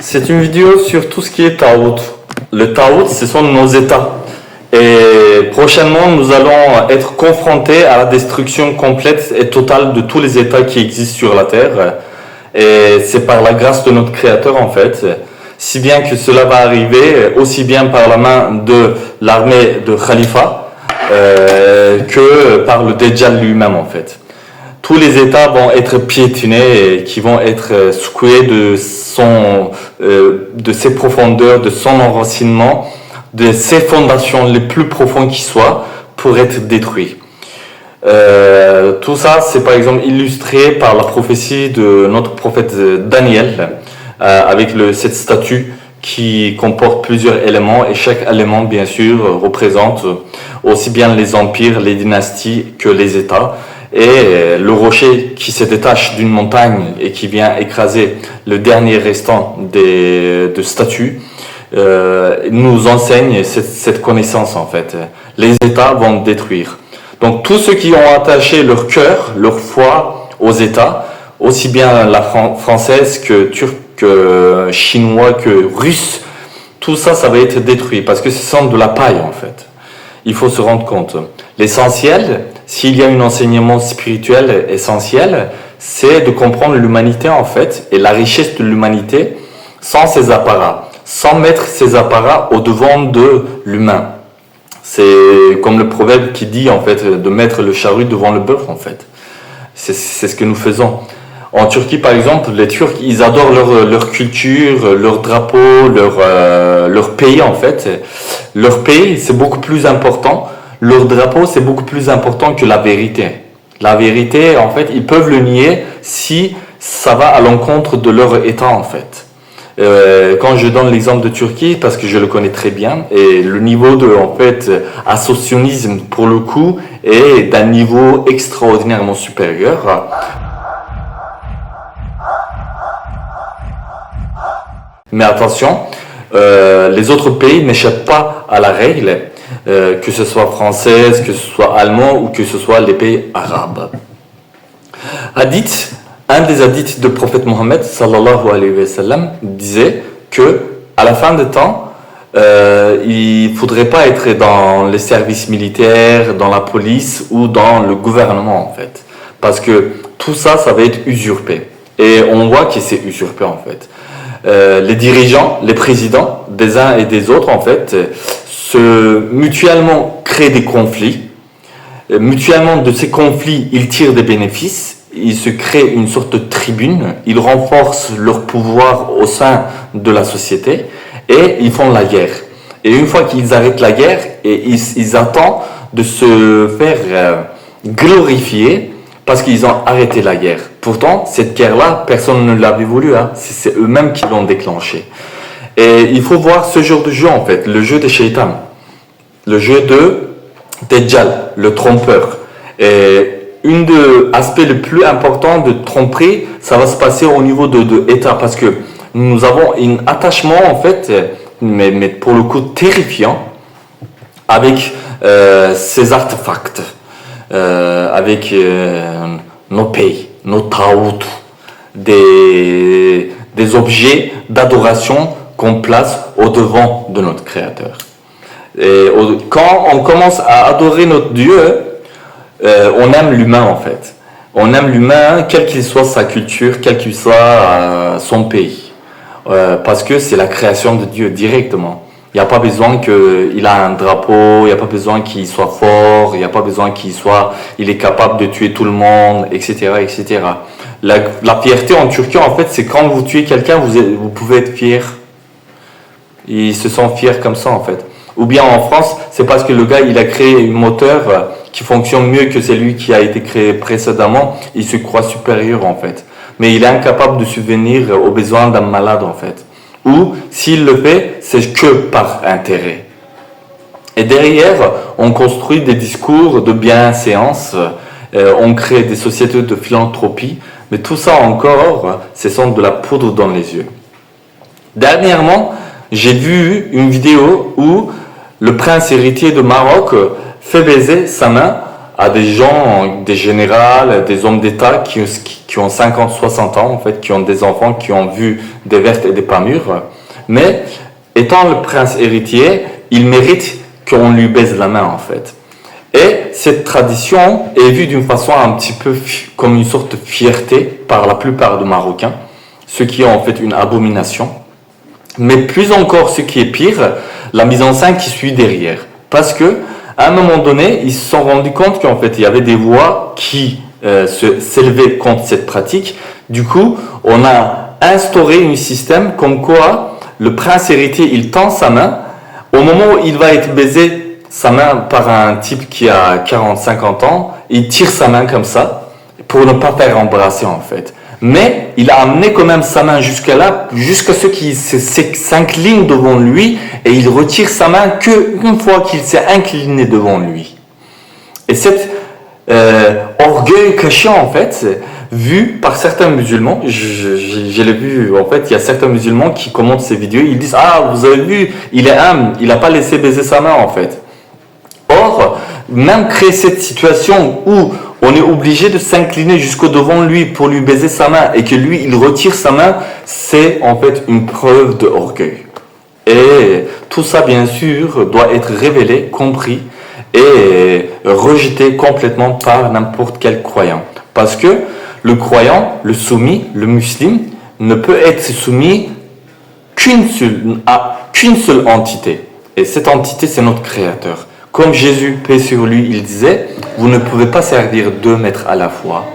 C'est une vidéo sur tout ce qui est Taout. Le Taout, ce sont nos États. Et prochainement, nous allons être confrontés à la destruction complète et totale de tous les États qui existent sur la Terre. Et c'est par la grâce de notre Créateur, en fait. Si bien que cela va arriver, aussi bien par la main de l'armée de Khalifa que par le Dajjal lui-même, en fait. Tous les États vont être piétinés et qui vont être secoués de ses profondeurs, de son enracinement, de ses fondations les plus profondes qui soient pour être détruits. Tout ça, c'est par exemple illustré par la prophétie de notre prophète Daniel, avec cette statue qui comporte plusieurs éléments et chaque élément, bien sûr, représente aussi bien les empires, les dynasties que les États. Et le rocher qui se détache d'une montagne et qui vient écraser le dernier restant de statues nous enseigne cette connaissance en fait. Les États vont détruire. Donc tous ceux qui ont attaché leur cœur, leur foi aux États, aussi bien la française que turque, que chinois, que russe, tout ça, ça va être détruit parce que ce sont de la paille en fait. Il faut se rendre compte. L'essentiel, s'il y a un enseignement spirituel essentiel, c'est de comprendre l'humanité en fait et la richesse de l'humanité sans ses apparats, sans mettre ses apparats au devant de l'humain. C'est comme le proverbe qui dit en fait de mettre le charrue devant le bœuf en fait. C'est ce que nous faisons. En Turquie par exemple, les Turcs ils adorent leur culture, leur drapeau, leur pays en fait. Leur pays c'est beaucoup plus important. Leur drapeau, c'est beaucoup plus important que la vérité. La vérité, en fait, ils peuvent le nier si ça va à l'encontre de leur état, en fait. Quand je donne l'exemple de Turquie, parce que je le connais très bien, et le niveau de, en fait, associationnisme, pour le coup, est d'un niveau extraordinairement supérieur. Mais attention, les autres pays n'échappent pas à la règle. Que ce soit française, que ce soit allemand ou que ce soit les pays arabes. Hadith, un des hadiths de prophète Mohammed sallallahu alayhi wa sallam disait que à la fin des temps, il faudrait pas être dans les services militaires, dans la police ou dans le gouvernement en fait, parce que tout ça, ça va être usurpé. Et on voit que c'est usurpé en fait. Les dirigeants, les présidents des uns et des autres en fait, mutuellement créent des conflits. Mutuellement, de ces conflits, ils tirent des bénéfices. Ils se créent une sorte de tribune. Ils renforcent leur pouvoir au sein de la société et ils font la guerre. Et une fois qu'ils arrêtent la guerre, et ils attendent de se faire glorifier parce qu'ils ont arrêté la guerre. Pourtant, cette guerre-là, personne ne l'avait voulu. Hein. C'est eux-mêmes qui l'ont déclenchée. Et il faut voir ce genre de jeu en fait, le jeu des shaytans, le jeu de Dajjal, le trompeur. Et une des aspects les plus importants de tromperie, ça va se passer au niveau de État, parce que nous avons un attachement en fait, mais pour le coup terrifiant, avec ces artefacts, avec nos pays, nos taouts, des objets d'adoration qu'on place au devant de notre Créateur. Et quand on commence à adorer notre Dieu, on aime l'humain en fait. On aime l'humain, quelle qu'il soit sa culture, quel qu'il soit son pays. Parce que c'est la création de Dieu directement. Il n'y a pas besoin qu'il a un drapeau, il n'y a pas besoin qu'il soit fort, il n'y a pas besoin il est capable de tuer tout le monde, etc., etc. La fierté en Turquie, en fait, c'est quand vous tuez quelqu'un, vous pouvez être fier. Ils se sentent fiers comme ça, en fait. Ou bien en France, c'est parce que le gars, il a créé un moteur qui fonctionne mieux que celui qui a été créé précédemment. Il se croit supérieur, en fait. Mais il est incapable de subvenir aux besoins d'un malade, en fait. Ou, s'il le fait, c'est que par intérêt. Et derrière, on construit des discours de bienséance, on crée des sociétés de philanthropie, mais tout ça encore, ce sont de la poudre dans les yeux. Dernièrement, j'ai vu une vidéo où le prince héritier de Maroc fait baiser sa main à des gens, des généraux, des hommes d'État qui ont 50, 60 ans, en fait, qui ont des enfants, qui ont vu des vertes et des pas mûres. Mais, étant le prince héritier, il mérite qu'on lui baise la main, en fait. Et cette tradition est vue d'une façon un petit peu comme une sorte de fierté par la plupart des Marocains, ce qui est en fait une abomination. Mais plus encore, ce qui est pire, la mise en scène qui suit derrière. Parce que, à un moment donné, ils se sont rendus compte qu'en fait, il y avait des voix qui s'élevaient contre cette pratique. Du coup, on a instauré un système comme quoi le prince héritier, il tend sa main. Au moment où il va être baisé sa main par un type qui a 40, 50 ans, il tire sa main comme ça pour ne pas faire embrasser en fait. Mais il a amené quand même sa main jusqu'à là, jusqu'à ce qu'il s'incline devant lui et il retire sa main qu'une fois qu'il s'est incliné devant lui. Et cet orgueil caché en fait, vu par certains musulmans, je l'ai vu en fait, il y a certains musulmans qui commentent ces vidéos, ils disent ah vous avez vu, il est humble, il n'a pas laissé baiser sa main en fait. Or, même créer cette situation où on est obligé de s'incliner jusqu'au devant lui pour lui baiser sa main et que lui, il retire sa main, c'est en fait une preuve d'orgueil. Et tout ça, bien sûr, doit être révélé, compris et rejeté complètement par n'importe quel croyant. Parce que le croyant, le soumis, le musulman, ne peut être soumis à qu'une seule entité. Et cette entité, c'est notre Créateur. Comme Jésus, paix sur lui, il disait, vous ne pouvez pas servir 2 maîtres à la fois.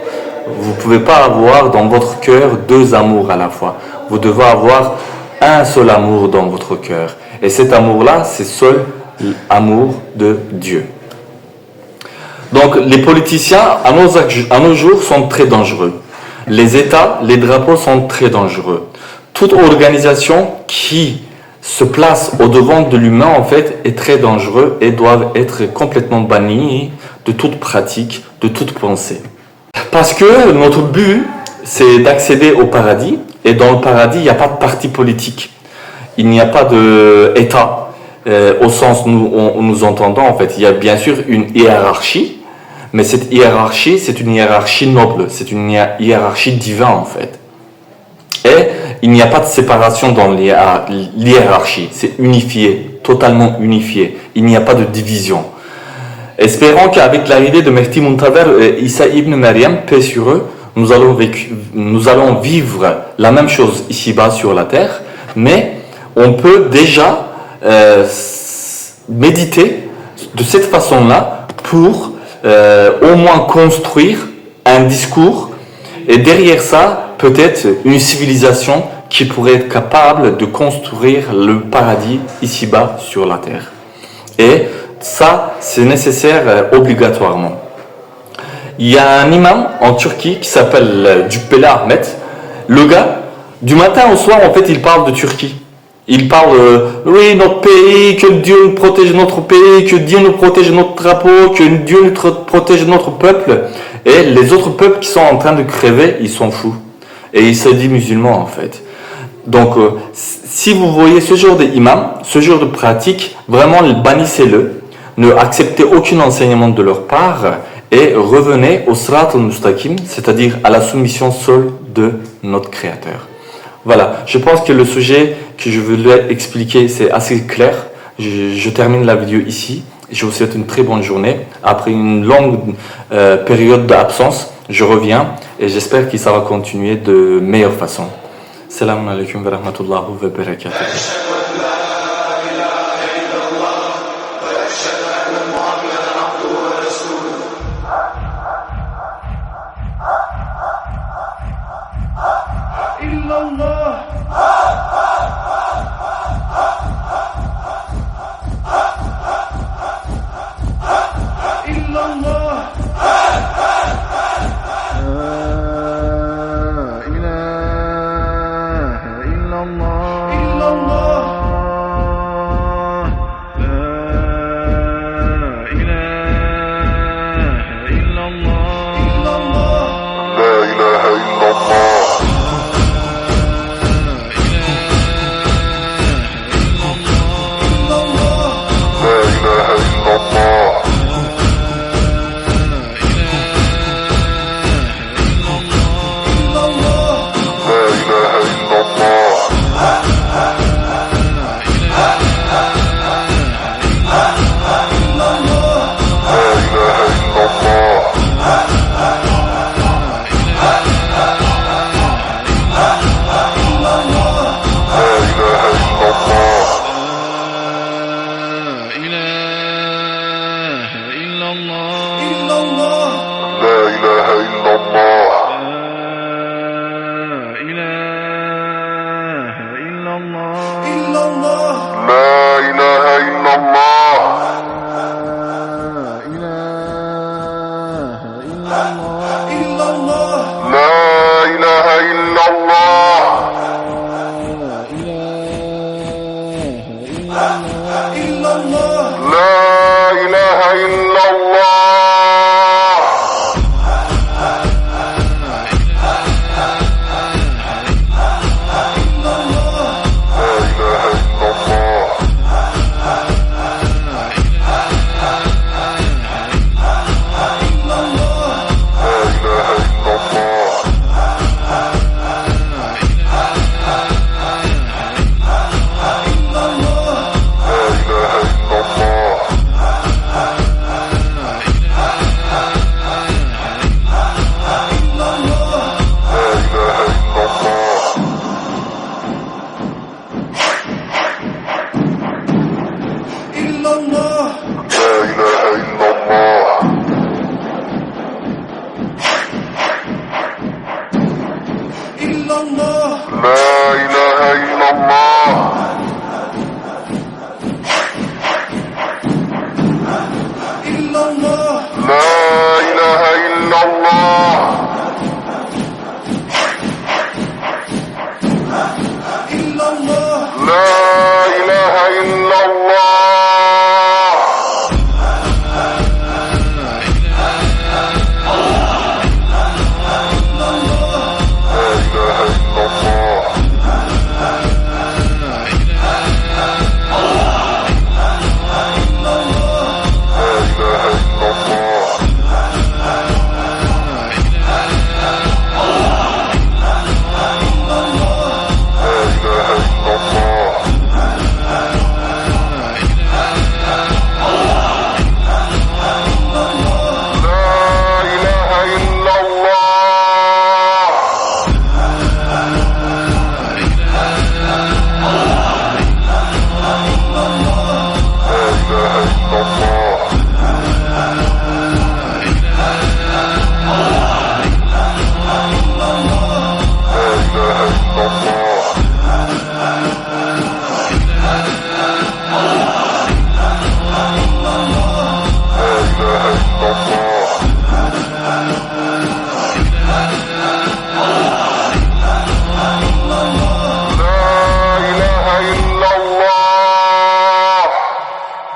Vous ne pouvez pas avoir dans votre cœur 2 amours à la fois. Vous devez avoir un seul amour dans votre cœur. Et cet amour-là, c'est seul l'amour de Dieu. Donc, les politiciens, à nos jours, sont très dangereux. Les États, les drapeaux sont très dangereux. Toute organisation qui se place au devant de l'humain en fait est très dangereux et doivent être complètement bannis de toute pratique, de toute pensée. Parce que notre but c'est d'accéder au paradis et dans le paradis il n'y a pas de parti politique, il n'y a pas d'État au sens où nous entendons en fait. Il y a bien sûr une hiérarchie, mais cette hiérarchie c'est une hiérarchie noble, c'est une hiérarchie divine en fait. Et il n'y a pas de séparation dans l'hiérarchie, c'est unifié, totalement unifié, il n'y a pas de division. Espérons qu'avec l'arrivée de Mehdi Muntader et Issa ibn Maryam, paix sur eux, nous allons vivre la même chose ici-bas sur la terre, mais on peut déjà méditer de cette façon-là pour au moins construire un discours et derrière ça, peut-être une civilisation qui pourrait être capable de construire le paradis ici-bas sur la terre. Et ça, c'est nécessaire obligatoirement. Il y a un imam en Turquie qui s'appelle Cübbeli Ahmet. Le gars, du matin au soir, en fait, il parle de Turquie. Il parle, oui, notre pays, que Dieu nous protège notre pays, que Dieu nous protège notre drapeau, que Dieu nous protège notre peuple. Et les autres peuples qui sont en train de crever, ils sont fous. Et il se dit musulman en fait. Donc, si vous voyez ce genre d'imam, ce genre de pratique, vraiment bannissez-le. Ne acceptez aucun enseignement de leur part et revenez au Sirat al-Mustaqim, c'est-à-dire à la soumission seule de notre Créateur. Voilà, je pense que le sujet que je voulais expliquer, c'est assez clair. Je termine la vidéo ici. Je vous souhaite une très bonne journée. Après une longue période d'absence, je reviens et j'espère que ça va continuer de meilleure façon. Salam alaikum wa rahmatullahi wa barakatuh. إلا الله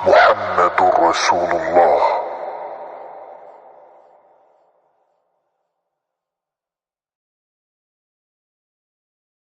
محمد رسول الله.